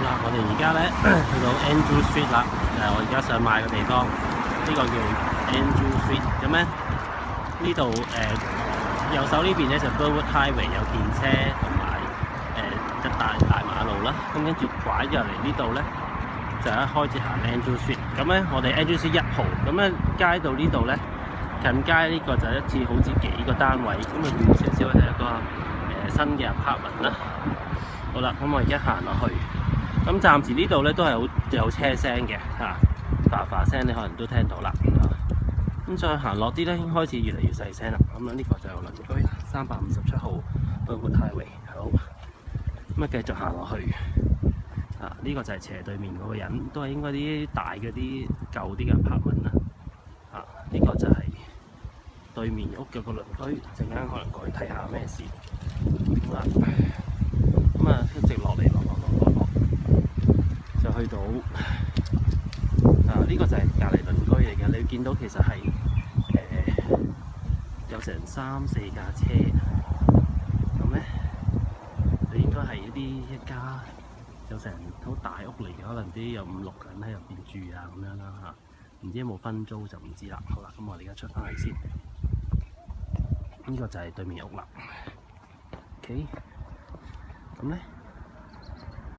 啦，我哋而家咧去到 Andrew Street 啦，我而家想買嘅地方，呢個叫 Andrew Street。咁咧呢度右手呢邊咧就 Burwood Highway 有電車同埋一大馬路啦。咁跟住拐咗入嚟呢度咧，就一開始行 Andrew Street。咁咧我哋 Andrew Street 1號，咁咧街到呢度咧近街呢個就一次好似幾個單位，咁啊遠少少係一個新嘅 apartment 啦。好啦，咁我而家行落去。咁暫時呢度咧都係好有車聲嘅嚇，嘩聲你可能都聽到啦。咁再行落啲咧，已經開始越嚟越細聲啦。咁樣呢個就鄰居357號 Burwood Highway。好，咁啊繼續行落去。呢個就係斜對面嗰個人，都係應該啲大嗰啲舊啲嘅 apartment 啦。呢個就係對面屋嘅個鄰居，陣間可能過去睇下咩事。好啦，咁啊一直落嚟落，就去到呢個就係隔離鄰居嚟嘅。你會見到其實係有成3-4架車，咁咧就應該係一家有成好大屋嚟嘅，可能啲有5-6人喺入邊住啊咁樣啦嚇。唔知有冇分租就唔知啦。好啦，咁我哋而家出翻嚟先。呢個就係對面屋啦。OK，咁咧。